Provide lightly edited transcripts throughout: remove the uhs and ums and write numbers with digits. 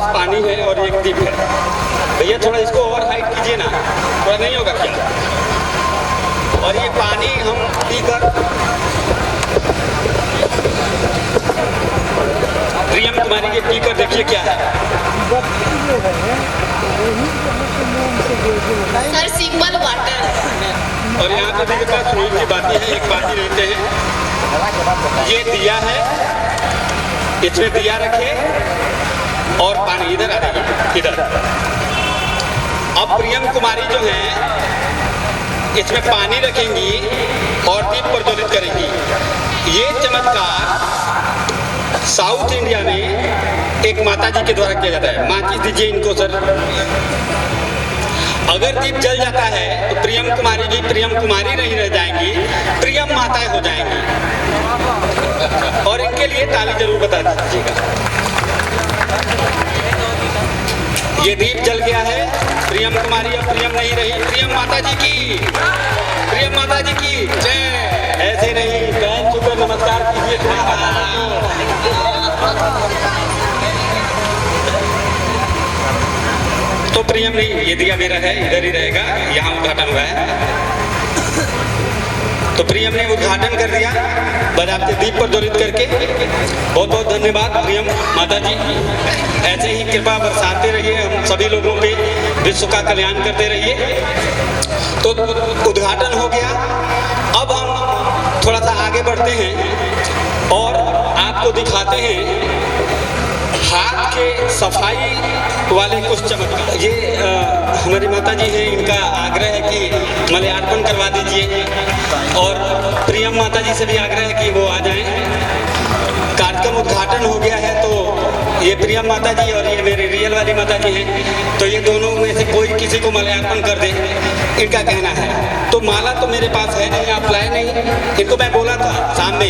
पास पानी है और एक दीप है। भैया थोड़ा इसको और हाइट कीजिए ना, थोड़ा नहीं होगा क्या? और ये पानी हम पीकर प्रियम कुमारी के पीकर देखिए क्या है। Sir simple water. और यहाँ पे मेरे पास सुनील की बातें हैं, एक बात ही रहते हैं। ये दिया है, इसमें दिया रखे और पानी इधर आ जाइए, इधर। अब प्रियम कुमारी जो है इसमें पानी रखेंगी और दीप प्रज्वलित करेंगी। ये चमत्कार साउथ इंडिया में एक माता जी के द्वारा किया जाता है। माचिस दीजिए इनको सर। अगर दीप जल जाता है तो प्रियम कुमारी जी प्रियम कुमारी नहीं रह जाएंगी, प्रियम माताएं हो जाएंगी। और इनके लिए ताली जरूर बता दीजिएगा। ये दीप जल गया है, प्रियम कुमारी अब प्रियम नहीं रही। प्रियम माता जी की, प्रियम माता जी की जय। ऐसे नहीं, बहन छुकर नमस्कार कीजिए। तो प्रियम नहीं, ये दिया मेरा है, इधर ही रहेगा, यहाँ उद्घाटन हुआ है। तो प्रियम ने उद्घाटन कर दिया बजाते दीप प्रज्वलित करके। बहुत बहुत धन्यवाद प्रियम माता जी। ऐसे ही कृपा बरसाते रहिए हम सभी लोगों पे, विश्व का कल्याण करते रहिए। तो उद्घाटन हो गया। अब हम थोड़ा सा आगे बढ़ते हैं और आपको दिखाते हैं हाथ के सफाई वाले कुछ चमत्कार। ये हमारी माता जी हैं, इनका आग्रह है कि मल्यार्पण करवा दीजिए। और प्रियम माता जी से भी आग्रह है कि वो आ जाएं। कार्यक्रम उद्घाटन हो गया है, तो ये प्रियम माता जी और ये मेरी रियल वाली माता जी हैं, तो ये दोनों में से कोई किसी को मल्यार्पण कर दे, इनका कहना है। तो माला तो मेरे पास है नहीं, आप लाए नहीं। इनको मैं बोला था सामने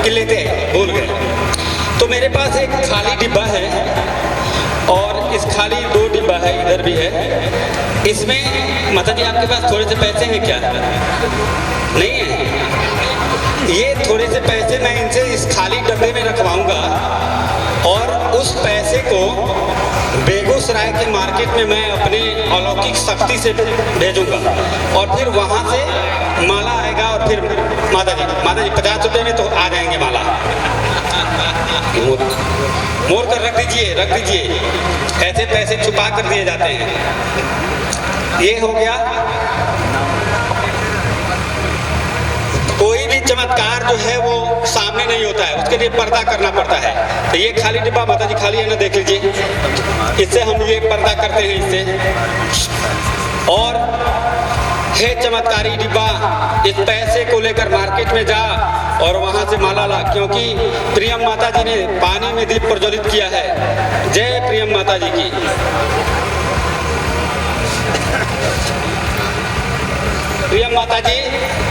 कि लेते हैं, भूल गए। तो मेरे पास एक खाली डिब्बा है और इस खाली 2 डिब्बा है, इधर भी है। इसमें माता जी आपके पास थोड़े से पैसे हैं क्या? नहीं है। ये थोड़े से पैसे मैं इनसे इस खाली डब्बे में रखवाऊंगा और उस पैसे को बेगूसराय के मार्केट में मैं अपने अलौकिक शक्ति से भेजूंगा और फिर वहाँ से माला आएगा। और फिर माता जी 50 रुपये में तो आ जाएंगे माला। मोड़ कर रख दीजिए। ऐसे पैसे छुपा कर दिए जाते हैं। ये हो गया। कोई भी चमत्कार जो है वो सामने नहीं होता है, उसके लिए पर्दा करना पड़ता है। तो ये खाली डिब्बा माता जी खाली है ना, देख लीजिए। इससे हम ये पर्दा करते हैं इससे। और हे चमत्कारी डिब्बा, इस पैसे को लेकर मार्केट में जा और वहां से माला ला, क्योंकि प्रियम माता जी ने पानी में दीप प्रज्वलित किया है। जय प्रियम माता जी की। प्रियम माता जी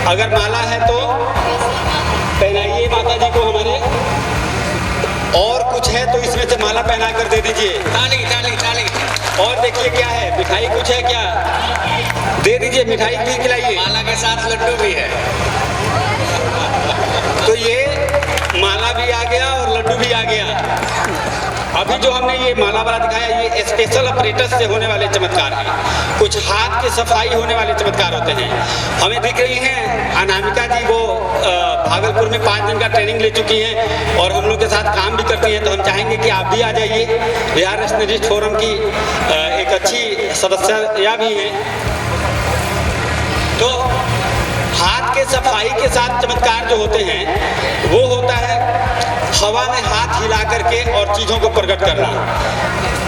अगर माला है तो पहनाइए माता जी को हमारे। और कुछ है तो इसमें से माला पहना कर दे दीजिए। ताली। और देखिए क्या है, मिठाई कुछ है क्या, दे दीजिए। मिठाई भी खिलाइए, माला के साथ लड्डू भी है। तो ये माला भी आ गया और लड्डू भी आ गया। अभी जो हमने ये माला वाला दिखाया, ये स्पेशल ऑपरेटर्स से होने वाले चमत्कार हैं। कुछ हाथ की सफाई होने वाले चमत्कार होते हैं। हमें दिख रही हैं अनामिका जी, वो भागलपुर में 5 दिन का ट्रेनिंग ले चुकी हैं और हम लोग के साथ काम भी करती हैं। तो हम चाहेंगे कि आप भी आ जाइए। बिहार रत्नजिस्ट फोरम की एक अच्छी सदस्य भी हैं। तो हाथ के सफाई के साथ चमत्कार जो होते हैं वो होता है हवा में हाथ हिला करके और चीज़ों को प्रकट करना।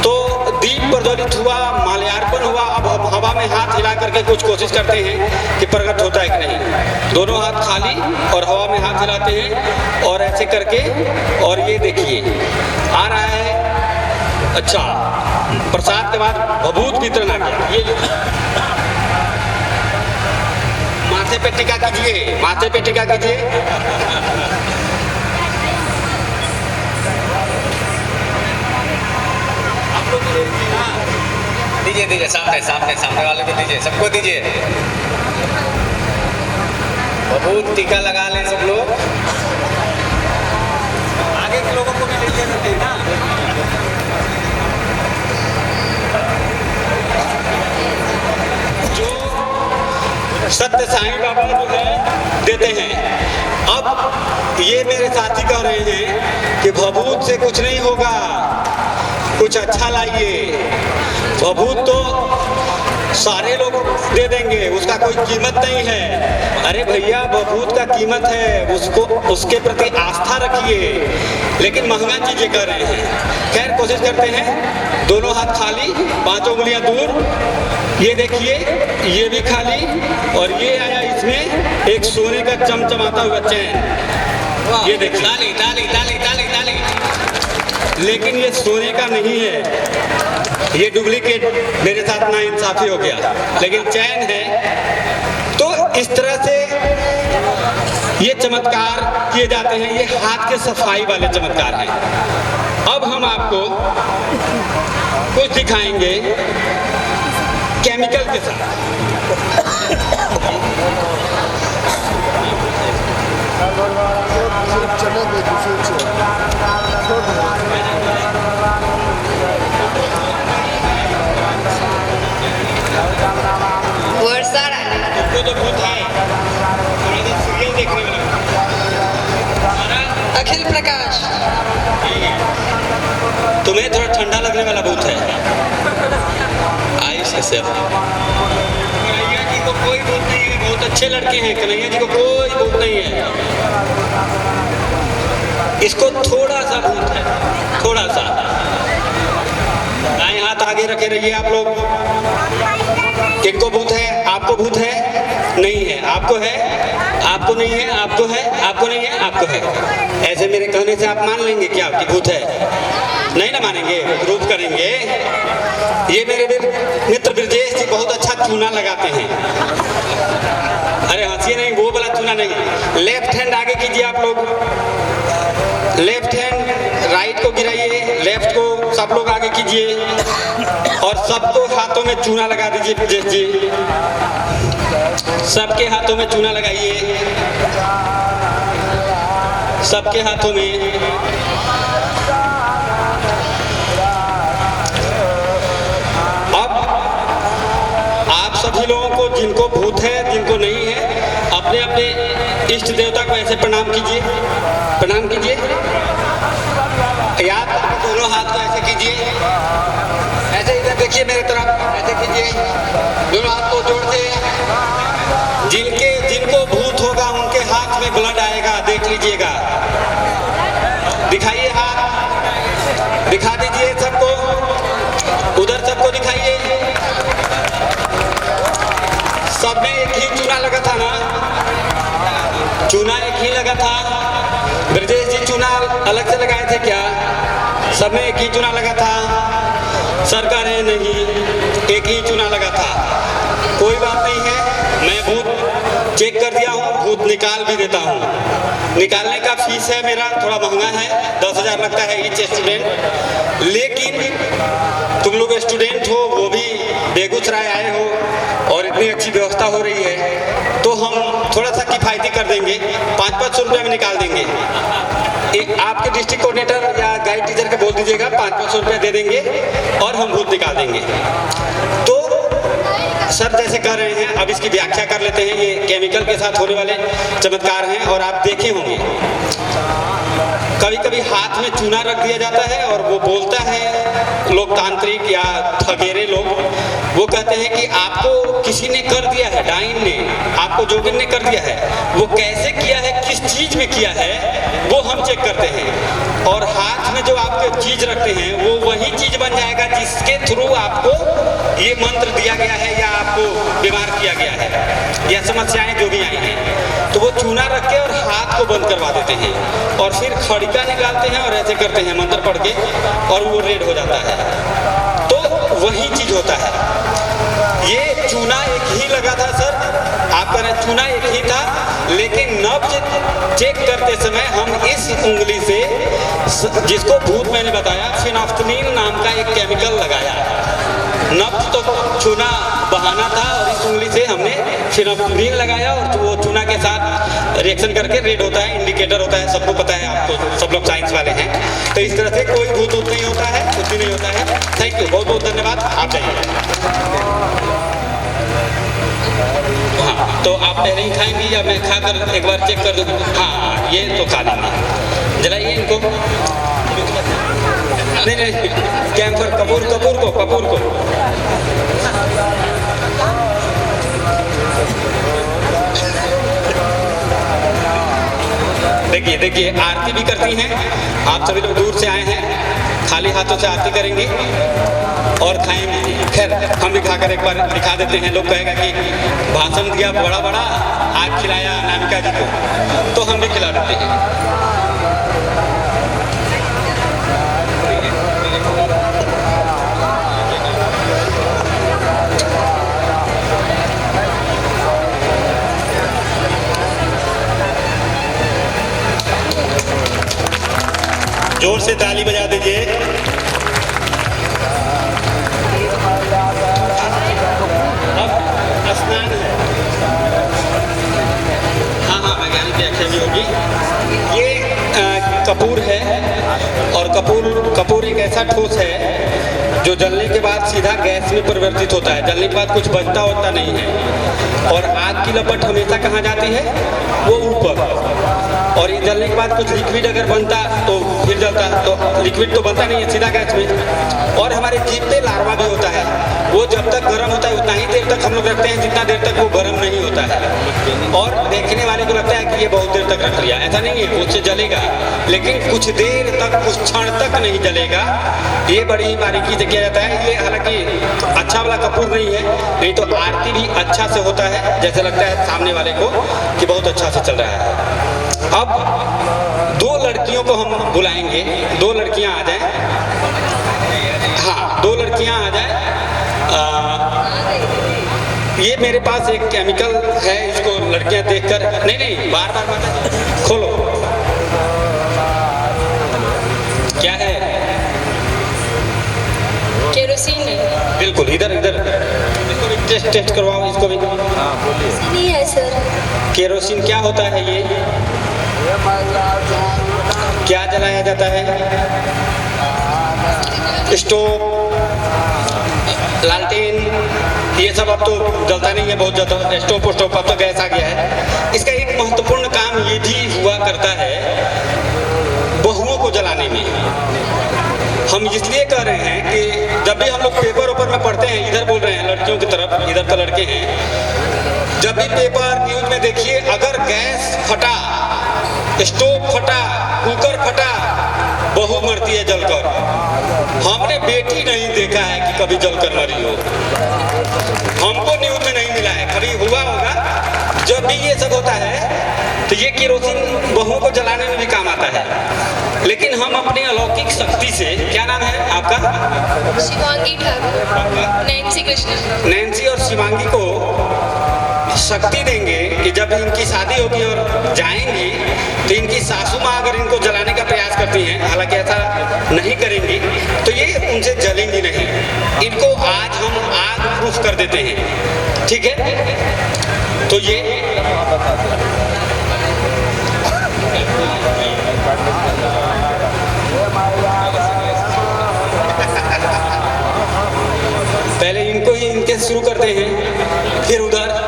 तो दीप प्रज्वलित हुआ, माल्यार्पण हुआ, अब हम हवा में हाथ हिला करके कुछ कोशिश करते हैं कि प्रकट होता है कि नहीं। दोनों हाथ खाली और हवा में हाथ हिलाते हैं और ऐसे करके। और ये देखिए आ रहा है। अच्छा, प्रसाद के बाद भभूत वितरण आ गया। ये माथे पे टीका कीजिए, माथे पे टीका कीजिए। दीजिए सामने वाले को दीजिए, सबको दीजिए। बहुत टीका लगा लें सब लोग। आगे के लोगों को भी ले लेना। हैं। अब ये मेरे साथी कह रहे हैं कि भभूत से कुछ नहीं होगा, कुछ अच्छा लाइए। भभूत तो सारे लोग दे देंगे, उसका कोई कीमत नहीं है। अरे भैया, भभूत का कीमत है, उसको उसके प्रति आस्था रखिए, लेकिन महंगा चीजें कर रहे हैं। खैर, कोशिश करते हैं। दोनों हाथ खाली, 5 उंगलियां दूर। ये देखिए, ये भी खाली, और ये आया इसमें एक सोने का चमचमाता हुआ चैन। ये देखिए, ताली ताली ताली ताली ताली। लेकिन ये सोने का नहीं है, ये डुप्लीकेट मेरे साथ नाइंसाफी हो गया, लेकिन चैन है। तो इस तरह से ये चमत्कार किए जाते हैं। ये हाथ के सफाई वाले चमत्कार हैं। अब हम आपको कुछ दिखाएंगे केमिकल के साथ। वर्षा रानी। तुमको तो भूत है, थोड़ा सा सीरियल देखने में लगा। अखिल प्रकाश। तुम्हें थोड़ा ठंडा लगने वाला भूत है। आयुष से कन्हैया जी को कोई भूत नहीं है, बहुत अच्छे लड़के हैं। कन्हैया जी को कोई भूत नहीं है, इसको थोड़ा सा भूत है, थोड़ा सा। दाएं हाथ आगे रखे रहिए आप लोग। किनको भूत है? आपको भूत है? नहीं है। आपको है? आपको नहीं है। आपको है? आपको नहीं है। आपको है। ऐसे मेरे कहने से आप मान लेंगे क्या आपकी भूत है? नहीं ना मानेंगे, प्रूफ करेंगे। ये मेरे मित्र ब्रजेश जी बहुत अच्छा चूना लगाते हैं। अरे हंसिए नहीं, वो वाला चूना नहीं। लेफ्ट हैंड आगे कीजिए आप लोग। लेफ्ट हैंड राइट को गिराइए, लेफ्ट को सब लोग आगे कीजिए, और सबको हाथों में चूना लगा दीजिए। ब्रजेश जी, सबके हाथों में चूना लगाइए, सबके हाथों में। अब आप सभी लोगों को, जिनको भूत है जिनको नहीं है, अपने अपने इष्ट देवता को ऐसे प्रणाम कीजिए, प्रणाम कीजिए। याद दोनों हाथ को ऐसे कीजिए, ऐसे इधर देखिए मेरे तरफ, ऐसे कीजिए दोनों हाथ को जोड़ के। जिनको भूत होगा उनके हाथ में ब्लड आएगा, देख लीजिएगा। दिखाइए हाथ, दिखा दीजिए सबको, उधर सबको दिखाइए। सब में एक ही चूना लगा था ना? चूना एक ही लगा था। ब्रजेश जी चूना अलग से लगाए थे क्या? सब में एक ही चूना लगा था। सर कह रहे नहीं, एक ही चूना लगा था। कोई बात नहीं है, मैं भूत चेक कर दिया हूँ, भूत निकाल भी देता हूँ। निकालने का फीस है मेरा, थोड़ा महंगा है, 10,000 लगता है ईच स्टूडेंट। लेकिन तुम लोग स्टूडेंट हो, वो भी बेगूसराय आए हो, और इतनी अच्छी व्यवस्था हो रही है, तो हम थोड़ा सा किफ़ायती कर देंगे, 500-500 रुपये में निकाल देंगे। आपके डिस्ट्रिक्ट कोऑर्डिनेटर या गाइड टीचर के बोल दीजिएगा, 500-500 रुपये दे देंगे और हम भूत निकाल देंगे। तो सर जैसे कह रहे हैं, अब इसकी व्याख्या कर लेते हैं। ये केमिकल के साथ होने वाले चमत्कार हैं, और आप देखे होंगे कभी कभी हाथ में चूना रख दिया जाता है, और वो बोलता है, लोकतांत्रिक या ठगेरे लोग वो कहते हैं कि आपको किसी ने कर दिया है, डाइन ने, आपको जोगिन ने कर दिया है। वो कैसे किया है, किस चीज में किया है, वो हम चेक करते हैं। और हाथ में जो आपके चीज रखते हैं, वो वही चीज बन जाएगा जिसके थ्रू आपको ये मंत्र दिया गया है या आपको बीमार किया गया है, या समस्याएं जो भी आई हैं। तो वो चूना रख के और हाथ को बंद करवा देते हैं, और फिर खड़िका निकालते हैं और ऐसे करते हैं मंत्र पढ़ के, और वो रेड हो जाता है। तो वही चीज होता है। ये चूना एक ही लगा था सर, आप कह रहे हैं चूना एक ही था, लेकिन नब्ज चेक करते समय हम इस उंगली से, जिसको भूत मैंने बताया, फिनोफ्थलीन नाम का एक केमिकल लगाया। नब्ज तो चूना बहाना था, और इस उंगली से हमने फिनोफ्थलीन लगाया, और वो चूना के साथ रिएक्शन करके रेड होता है, इंडिकेटर होता है। सबको पता है, आप तो सब लोग साइंस वाले हैं। तो इस तरह से कोई भूत नहीं होता है, कुछ भी नहीं होता है। थैंक यू, बहुत बहुत धन्यवाद। आप जाइए। हाँ। तो आप पहले ही खाएंगी या मैं खाकर एक बार चेक कर दूँ? हाँ, ये तो खा लेंगे। जलाइए इनको। नहीं नहीं, कैंपर कपूर को। देखिए आरती भी करती हैं। आप सभी लोग दूर से आए हैं, खाली हाथों से आरती करेंगे और खाएंगे। खैर हम भी खाकर एक बार दिखा देते हैं। लोग कहेगा कि भाषण दिया बड़ा, आज खिलाया अनामिका जी को, तो हम भी खिला देते हैं। जोर से ताली बजा दीजिए। अब स्नान है। हाँ, वैज्ञानिक व्याख्या भी होगी। ये कपूर है और कपूर एक ऐसा ठोस है जो जलने के बाद सीधा गैस में परिवर्तित होता है। जलने के बाद कुछ बचता होता नहीं है और आग की लपट हमेशा कहाँ जाती है? वो ऊपर। और ये जलने के बाद कुछ लिक्विड अगर बनता तो फिर जलता, तो लिक्विड तो बनता नहीं है, सीधा गैस में। और हमारे जीभ पे लार्वा भी होता है, वो जब तक गर्म होता है उतना ही देर तक हम लोग रखते हैं जितना देर तक वो गर्म नहीं होता है। और देखने वाले को लगता है कि ये बहुत देर तक रख लिया, ऐसा नहीं है, कुछ जलेगा लेकिन कुछ देर तक, कुछ क्षण तक नहीं जलेगा। ये बड़ी बारीकी से किया जाता है। ये हालांकि अच्छा वाला कपूर नहीं है, नहीं तो आरती भी अच्छा से होता है, जैसे लगता है सामने वाले को कि बहुत अच्छा से चल रहा है। अब 2 लड़कियों को हम बुलाएंगे, 2 लड़कियां आ जाएं। हाँ, 2 लड़कियां आ जाएं। ये मेरे पास एक केमिकल है, इसको लड़कियां देखकर नहीं बार मत खोलो। क्या है? केरोसिन है। बिल्कुल, इधर इसको भी टेस्ट करवाओ, इसको भी। हाँ बोलिए। नहीं है सर। केरोसिन क्या होता है? ये क्या जलाया जाता है? स्टोव, लालटेन, ये सब अब तो जलता नहीं है बहुत ज़्यादा। स्टोव अब तो गैस आ गया है। इसका एक महत्वपूर्ण काम ये भी हुआ करता है बहुओं को जलाने में। हम इसलिए कह रहे हैं कि जब भी हम लोग पेपर में पढ़ते हैं, इधर बोल रहे हैं लड़कियों की तरफ, इधर तो लड़के हैं, जब भी पेपर न्यूज में देखिए अगर गैस फटा, स्टोव फटा, कुकर फटा, बहू मरती है जलकर। हमने बेटी नहीं देखा है कि कभी जलकर मरी हो, हमको न्यूज में नहीं मिला है। कभी हुआ होगा। जब भी ये सब होता है तो ये केरोसिन बहुओं को जलाने में भी काम आता है। लेकिन हम अपनी अलौकिक शक्ति से, क्या नाम है आपका? शिवांगी ठाकुर। नैन्सी कृष्ण। नैन्सी और शिवांगी को शक्ति देंगे कि जब इनकी शादी होगी और जाएंगी तो इनकी सासू माँ अगर इनको जलाने का प्रयास करती हैं, हालांकि ऐसा नहीं करेंगी, तो ये उनसे जलेंगी नहीं। इनको आज हम आग प्रूफ कर देते हैं, ठीक है? तो ये पहले इनको ही इनके शुरू करते हैं, फिर उधर।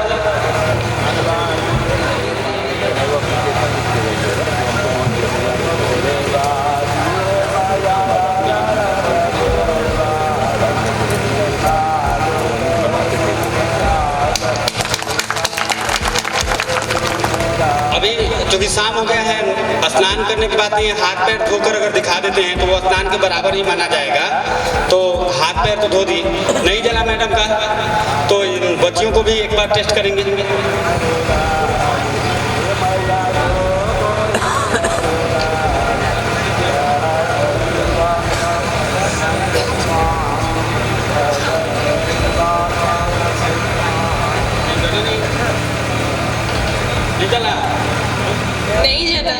अभी क्योंकि शाम हो गया है, स्नान करने के बाद ये हाथ पैर धोकर अगर दिखा देते हैं तो वो स्नान के बराबर ही माना जाएगा। तो हाथ पैर तो धो दी, नहीं जला मैडम का, तो इन बच्चियों को भी एक बार टेस्ट करेंगे। जला नहीं जला।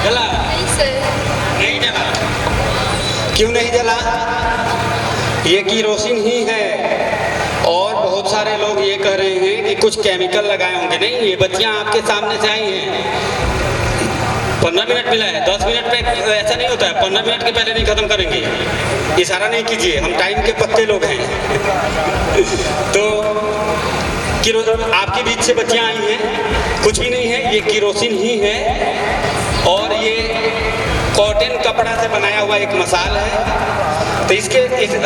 जला नहीं सर। नहीं जला। क्यों नहीं जला? ये केरोसिन ही है। और बहुत सारे लोग ये कह रहे हैं कि कुछ केमिकल लगाए होंगे। नहीं, ये बच्चियां आपके सामने से आई हैं। 15 मिनट मिला है, 10 मिनट पे ऐसा नहीं होता है, 15 मिनट के पहले नहीं खत्म करेंगे। इशारा नहीं कीजिए, हम टाइम के पत्ते लोग हैं। तो आपके बीच से बच्चियां आई हैं, कुछ भी नहीं है, ये केरोसिन ही है और ये कॉटन कपड़ा से बनाया हुआ एक मसाल है। तो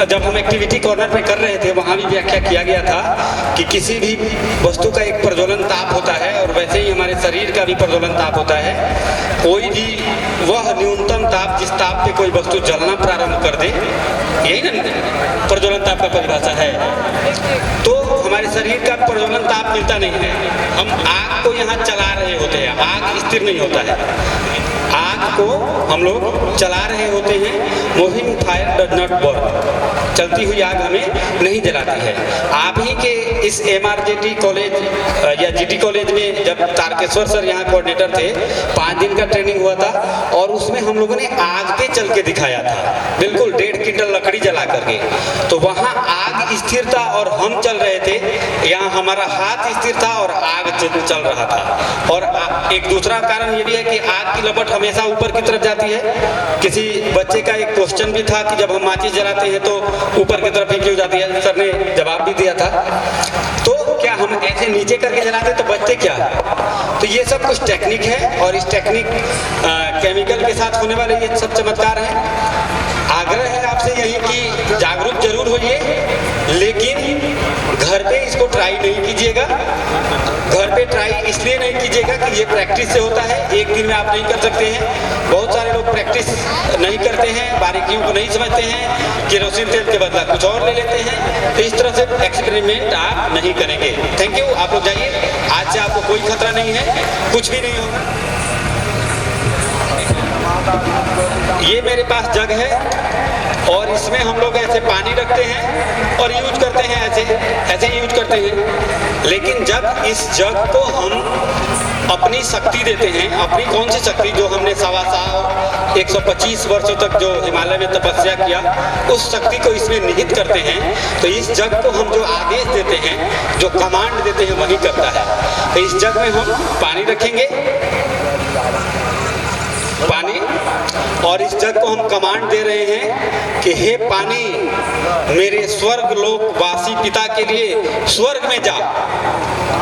जब हम एक्टिविटी कॉर्नर पे कर रहे थे वहाँ भी व्याख्या किया गया था कि किसी भी वस्तु का एक प्रज्वलन ताप होता है और वैसे ही हमारे शरीर का भी प्रज्वलन ताप होता है। कोई भी वह न्यूनतम ताप जिस ताप पे कोई वस्तु जलना प्रारंभ कर दे, यही ना प्रज्वलन ताप का परिभाषा है। तो हमारे शरीर का प्रज्वलन ताप मिलता नहीं है, हम आग को यहाँ चला रहे होते हैं, आग स्थिर नहीं होता है। आग को हम लोग चला रहे होते हैं, moving fire does not burn, चलती हुई आग हमें नहीं जलाती है। आप ही के इस MRJT कॉलेज या GT कॉलेज में जब तारकेश्वर सर यहाँ कोऑर्डिनेटर थे, 5 दिन का ट्रेनिंग हुआ था और उसमें हम लोगों ने आग पे चल के दिखाया था, बिल्कुल 1.5 क्विंटल लकड़ी जला करके। तो वहाँ आग स्थिर था और हम चल रहे थे, यहाँ हमारा हाथ स्थिर था और आग चल रहा था। और एक दूसरा कारण ये भी है कि आग की लपट हमेशा ऊपर की तरफ जाती है। किसी बच्चे का एक क्वेश्चन भी था कि जब हम माचिस जलाते हैं तो ऊपर की तरफ ही क्यों जाती है, सर ने जवाब भी दिया था। तो क्या हम ऐसे नीचे करके जलाते तो बच्चे क्या? तो ये सब कुछ टेक्निक है और इस टेक्निक केमिकल के साथ होने वाले ये सब चमत्कार हैं। आग्रह है आपसे यही कि जागरूक जरूर होइए, लेकिन घर पे इसको ट्राई नहीं कीजिएगा। घर पे ट्राई इसलिए नहीं कीजिएगा कि ये प्रैक्टिस से होता है, एक दिन में आप नहीं कर सकते हैं। बहुत सारे लोग प्रैक्टिस नहीं करते हैं, बारीकियों को नहीं समझते हैं, केरोसिन तेल के बदला कुछ और ले लेते हैं। तो इस तरह से एक्सपेरिमेंट आप नहीं करेंगे। थैंक यू, आप लोग जाइए। आज से आपको कोई खतरा नहीं है, कुछ भी नहीं होगा। ये मेरे पास जग है और इसमें हम लोग ऐसे पानी रखते हैं और यूज करते हैं, ऐसे ही यूज करते हैं। लेकिन जब इस जग को हम अपनी शक्ति देते हैं, अपनी कौन सी शक्ति, जो हमने 1.25 साल 125 वर्षों तक जो हिमालय में तपस्या किया, उस शक्ति को इसमें निहित करते हैं। तो इस जग को हम जो आदेश देते हैं, जो कमांड देते हैं, वही करता है। तो इस जग में हम पानी रखेंगे, पानी, और इस जग को हम कमांड दे रहे हैं कि हे पानी, मेरे स्वर्ग लोक वासी पिता के लिए स्वर्ग में जा।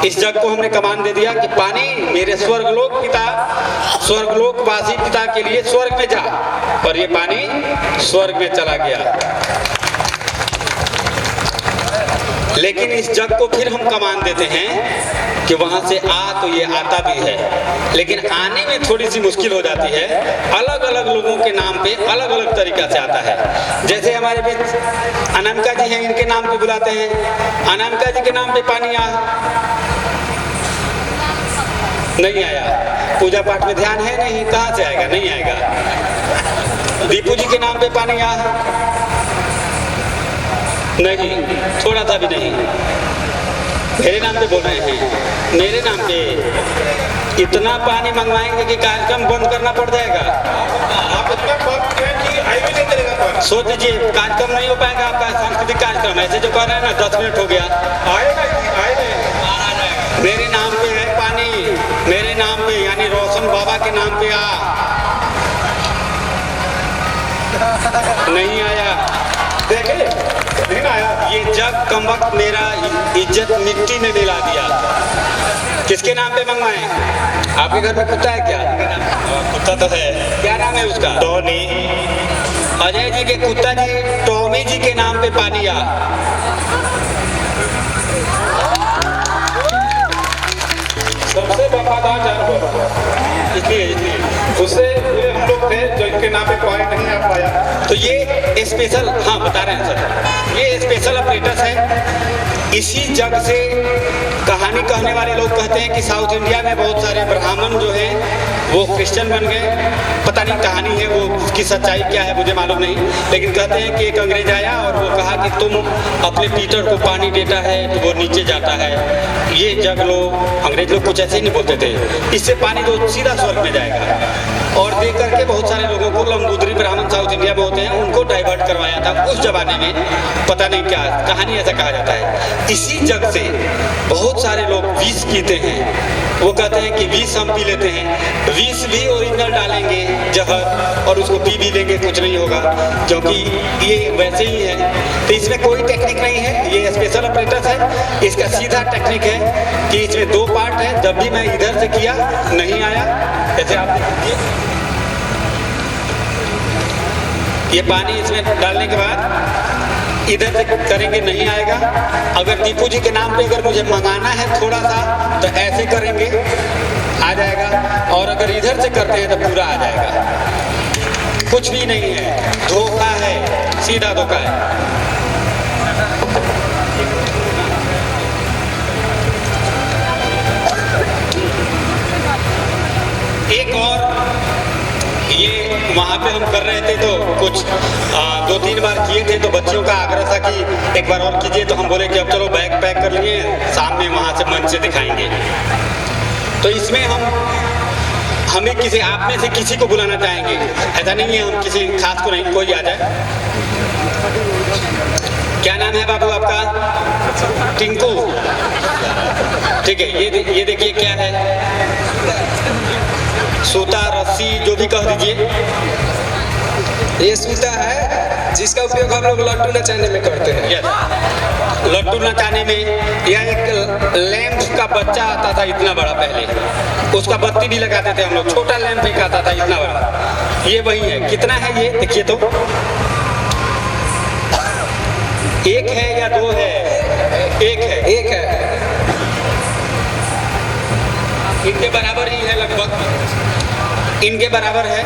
इस जग को हमने कमांड दे दिया कि पानी, मेरे स्वर्ग लोक वासी पिता के लिए स्वर्ग में जा, और ये पानी स्वर्ग में चला गया। लेकिन इस जग को फिर हम कमांड देते हैं कि वहां से आ, तो ये आता भी है, लेकिन आने में थोड़ी सी मुश्किल हो जाती है। अलग अलग लोगों के नाम पे अलग अलग तरीका से आता है। जैसे हमारे बीच अनामिका जी हैं, इनके नाम पे बुलाते हैं, अनामिका जी के नाम पे पानी आ, नहीं आया। पूजा पाठ में ध्यान है नहीं, कहाँ से आएगा, नहीं आएगा। दीपू जी के नाम पे पानी आ, नहीं, थोड़ा सा भी नहीं। मेरे नाम पे बोल रहे हैं, मेरे नाम पे इतना पानी मंगवाएंगे कि कार्यक्रम बंद करना पड़ जाएगा। आप इतना बात करें कि आई भी नहीं करेगा। सोच लीजिए, कार्यक्रम नहीं हो पाएगा आपका सांस्कृतिक कार्यक्रम। ऐसे जो कर रहे हैं ना, 10 मिनट हो गया, आएगा, मेरे नाम पे है पानी, मेरे नाम पे, यानी रोशन बाबा के नाम पे आ, नहीं आया। देखे नहीं आया। ये जग कमबख्त मेरा इज्जत मिट्टी में मिला दिया। किसके नाम पे मंगवाएं? आपके घर में कुत्ता है क्या? कुत्ता तो है। क्या नाम है उसका? टॉनी। अजय जी के कुत्ता जी टॉमी जी के नाम पे पानी आ। सबसे वफादार जानवर, इसलिए उससे हम लोग थे जो इनके नाम पे पानी नहीं आ पाया। तो ये स्पेशल, हाँ बता रहे हैं सर, ये स्पेशल ऑपरेटर्स हैं। इसी जग से कहानी कहने वाले लोग कहते हैं कि साउथ इंडिया में बहुत सारे ब्राह्मण जो हैं वो क्रिश्चियन बन गए। पता नहीं कहानी है वो, उसकी सच्चाई क्या है मुझे मालूम नहीं, लेकिन कहते हैं कि एक अंग्रेज आया और वो कहा कि तुम अपने पीटर को पानी देता है तो वो नीचे जाता है। ये जग लोग, अंग्रेज लोग कुछ ऐसे ही नहीं बोलते थे, इससे पानी तो सीधा स्वर्ग में जाएगा। और देख करके बहुत सारे लोगों को, लंबूदरी ब्राह्मण साउथ इंडिया में होते हैं, उनको डाइवर्ट करवाया था उस जमाने में। पता नहीं क्या कहानी, ऐसा कहा जाता है। इसी जग से बहुत सारे लोग विष पीते हैं वो कहते हैं कि विष हम पी लेते हैं, विष भी ओरिजिनल डालेंगे जहर और उसको पी भी लेंगे, कुछ नहीं होगा, क्योंकि ये वैसे ही है। तो इसमें कोई टेक्निक नहीं है, ये स्पेशल ऑपरेटर्स है। इसका सीधा टेक्निक है कि इसमें 2 पार्ट है। जब भी मैं इधर से किया नहीं आया, जैसे आप देखिए, ये पानी इसमें डालने के बाद इधर से करेंगे नहीं आएगा। अगर दीपू जी के नाम पे अगर मुझे मंगाना है थोड़ा सा, तो ऐसे करेंगे आ जाएगा, और अगर इधर से करते हैं तो पूरा आ जाएगा। कुछ भी नहीं है, धोखा है, सीधा धोखा है। एक और, ये वहाँ पे हम कर रहे थे तो कुछ 2-3 बार किए थे, तो बच्चियों का आग्रह था कि एक बार और कीजिए, तो हम बोले कि अब चलो बैग पैक कर लिए, सामने वहाँ से मंच से दिखाएंगे। तो इसमें हमें किसी आप में से किसी को बुलाना चाहेंगे, ऐसा नहीं है हम किसी खास को नहीं, कोई आ जाए। क्या नाम है बाबू आपका? टिंकू, ठीक है। ये देखिए क्या है, सूता, रस्सी, जो भी कह दीजिए। ये सूता है जिसका उपयोग हम लोग लड्डू नचाने में करते हैं। यस, लड्डू नचाने में। यह एक लैंप का बच्चा आता था इतना बड़ा पहले, उसका बत्ती भी लगाते थे हम लोग, छोटा लैंप एक आता था इतना बड़ा, ये वही है। कितना है ये देखिए तो, 1 है या 2 है? 1 है। 1 है, इनके बराबर ही है, लगभग इनके बराबर है।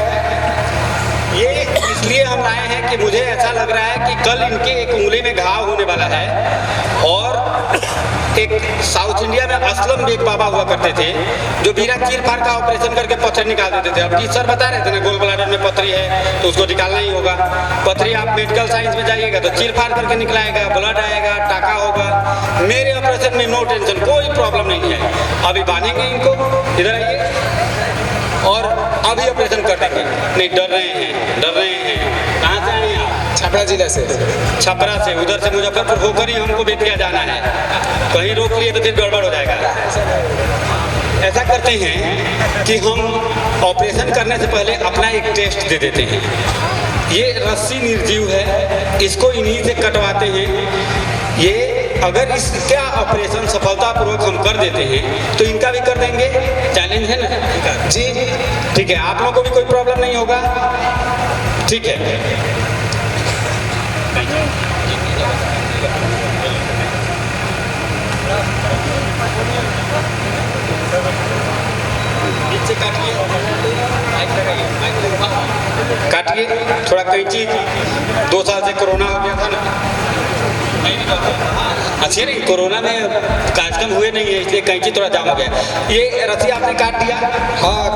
ये इसलिए हम लाए हैं कि मुझे ऐसा लग रहा है कि कल इनके एक उंगली में घाव होने वाला है। और एक साउथ इंडिया में असलम बेग बाबा हुआ करते थे, जो बिना चीर फाड़ का ऑपरेशन करके पत्थर निकाल देते थे। अब जी सर बता रहे थे ना, गोल ब्लैडर में पथरी है तो उसको निकालना ही होगा। पथरी आप मेडिकल साइंस में जाइएगा तो चीर फाड़ करके निकलाएगा, ब्लड आएगा, टाका होगा। मेरे ऑपरेशन में नो टेंशन, कोई प्रॉब्लम नहीं है। अभी बांधेंगे इनको, इधर आइए, और अभी ऑपरेशन कर देंगे। नहीं, डर रहे हैं, डर रहे हैं। कहाँ से आए हैं आप? छपरा जिला से। छपरा से, उधर से मुजफ्फरपुर होकर ही हमको बेतिया जाना है। कहीं रोक लिए तो फिर गड़बड़ हो जाएगा। ऐसा करते हैं कि हम ऑपरेशन करने से पहले अपना एक टेस्ट दे देते हैं। ये रस्सी निर्जीव है, इसको इन्हीं से कटवाते हैं। ये अगर इसका ऑपरेशन सफलतापूर्वक हम कर देते हैं तो इनका भी कर देंगे। चैलेंज है ना जी? ठीक है, आप लोगों को भी कोई प्रॉब्लम नहीं होगा, ठीक है। काटिए थोड़ा कैंची, 2 साल से कोरोना हो गया था ना, अच्छी नहीं, कोरोना में कार्यक्रम हुए नहीं है, इसलिए कैंची थोड़ा जाम हो गया। ये रस्सी आपने काट दिया? हाँ,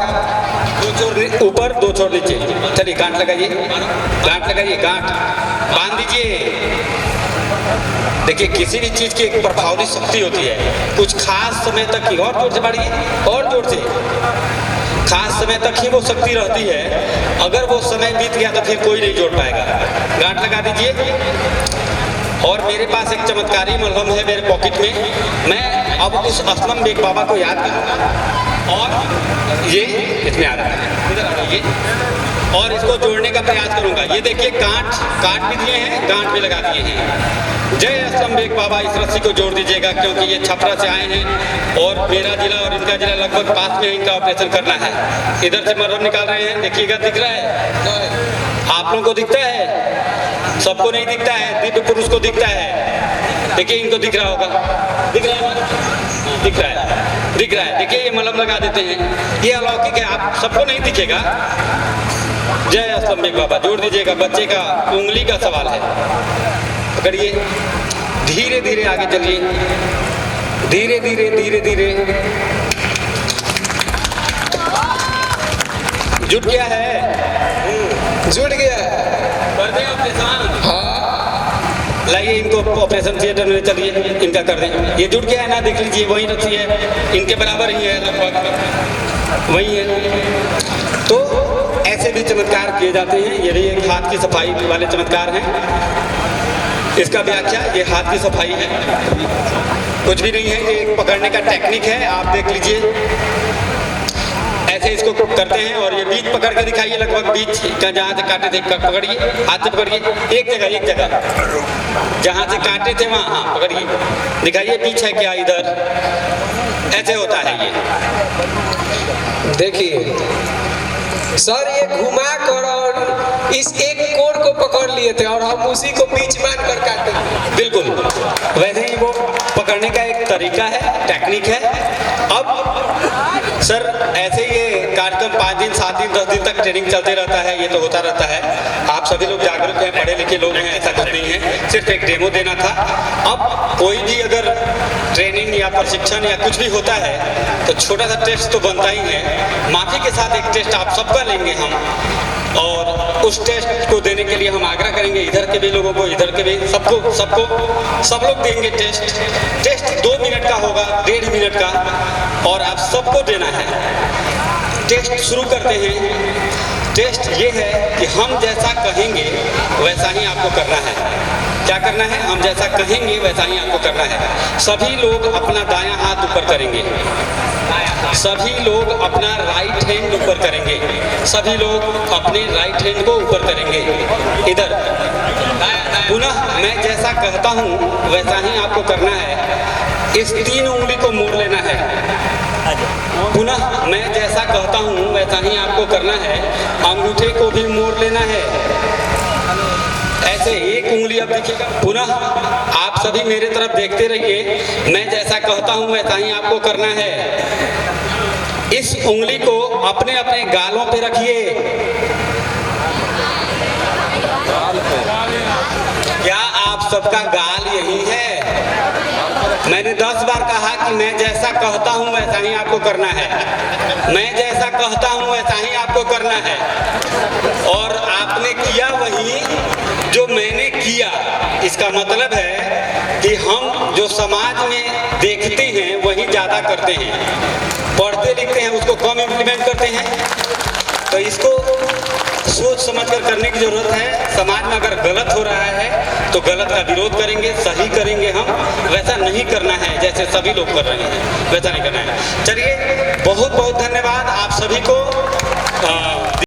2 छोर ऊपर 2 छोर नीचे। चलिए गांठ लगाइए, गांठ लगाइए, गांठ बांध दीजिए। देखिए, किसी भी चीज़ की एक प्रभावनी शक्ति होती है, कुछ खास समय तक ही। और जोर से बढ़िए, और जोर से। खास समय तक ही वो शक्ति रहती है, अगर वो समय बीत गया तो फिर कोई नहीं जोड़ पाएगा। गांठ लगा दीजिए। और मेरे पास एक चमत्कारी मलहम है मेरे पॉकेट में। मैं अब उस असलम बेग बाबा को याद करूँगा और ये इसमें आ रहा है, इधर आ जाइए, और इसको जोड़ने का प्रयास करूँगा। ये देखिए, गांठ काट भी दिए हैं, गांठ भी लगा दिए हैं। जय असलम बेग बाबा, इस रस्सी को जोड़ दीजिएगा, क्योंकि ये छपरा से आए हैं और मेरा जिला और इनका जिला लगभग पास में, इनका ऑपरेशन करना है। इधर से मरहम निकाल रहे हैं, देखिएगा, दिख रहा है आप लोगों को? दिखता है? सबको नहीं दिखता है, दिव्य पुरुष को दिखता है। देखिए, इनको दिख रहा होगा, दिख रहा है, दिख रहा है, दिख रहा है। देखिए, ये मलहम लगा देते हैं, ये अलौकिक है, आप सबको नहीं दिखेगा। जय असलम बेग बाबा, जोड़ दीजिएगा। बच्चे का उंगली का सवाल है, पकड़िए, धीरे धीरे आगे चलिए, धीरे धीरे धीरे धीरे। जुट गया है, जुट गया है। कर दें ऑपरेशन? हाँ, लाइए इनको ऑपरेशन थिएटर में चलिए, इनका कर दें। ये जुट गया है ना, देख लीजिए, वही रस्सी है, इनके बराबर ही है, लगभग वही है। तो ऐसे भी चमत्कार किए जाते हैं। ये भी एक हाथ की सफाई वाले चमत्कार हैं। इसका व्याख्या, ये हाथ की सफाई है। कुछ भी नहीं है, ये एक पकड़ने का टेक्निक है, आप देख लीजिए। ऐसे इसको करते हैं और ये बीच पकड़ के दिखाइए, लगभग बीच का जहाँ से काटे थे पकड़िए, हाथ से पकड़िए, एक जगह जहाँ से काटे थे वहाँ, हाँ पकड़िए, दिखाइए बीच है क्या इधर, ऐसे होता है ये। देखिए सर, ये घुमा कर और इस एक कोर को पकड़ लिए थे और हम उसी को बीच मान कर काटे। बिल्कुल वैसे ही वो पकड़ने का एक तरीका है, टेक्निक है। अब सर ऐसे ये कार्यक्रम 5 दिन 7 दिन 10 दिन तक ट्रेनिंग चलते रहता है, ये तो होता रहता है। आप सभी लोग जागरूक हैं, पढ़े लिखे लोग हैं, ऐसा कुछ नहीं है, सिर्फ एक डेमो देना था। अब कोई भी अगर ट्रेनिंग या प्रशिक्षण या कुछ भी होता है तो छोटा सा टेस्ट तो बनता ही है। माफी के साथ एक टेस्ट आप सबका लेंगे हम, और उस टेस्ट को देने के लिए हम आग्रह करेंगे इधर के भी लोगों को, इधर के भी, सब लोग देंगे टेस्ट 2 मिनट का होगा, 1.5 मिनट का, और आप सबको देना है। टेस्ट शुरू करते हैं। टेस्ट ये है कि हम जैसा कहेंगे वैसा ही आपको करना है। क्या करना है? हम जैसा कहेंगे वैसा ही आपको करना है। सभी लोग अपना दायां हाथ ऊपर करेंगे, सभी लोग अपना राइट हैंड ऊपर करेंगे, सभी लोग अपने राइट हैंड को ऊपर करेंगे। इधर पुनः मैं जैसा कहता हूँ वैसा ही आपको करना है। इस 3 उंगली को मोड़ लेना है। पुनः मैं जैसा कहता हूँ वैसा ही आपको करना है। अंगूठे को भी मोड़ लेना है। ऐसे एक उंगली अब देखिएगा। पुनः आप सभी मेरे तरफ देखते रहिए। मैं जैसा कहता हूँ वैसा ही आपको करना है। इस उंगली को अपने अपने गालों पे रखिए। क्या आप सबका गाल यही है? मैंने 10 बार कहा कि मैं जैसा कहता हूं वैसा ही आपको करना है। मैं जैसा कहता हूं वैसा ही आपको करना है। और आपने किया वही जो मैंने किया। इसका मतलब है कि हम जो समाज में देखते हैं वही ज़्यादा करते हैं, पढ़ते लिखते हैं उसको कम इम्प्लीमेंट करते हैं। तो इसको सोच समझ कर करने की जरूरत है। समाज में अगर गलत हो रहा है तो गलत का विरोध करेंगे, सही करेंगे हम। वैसा नहीं करना है जैसे सभी लोग कर रहे हैं, वैसा नहीं करना है। चलिए, बहुत बहुत धन्यवाद आप सभी को।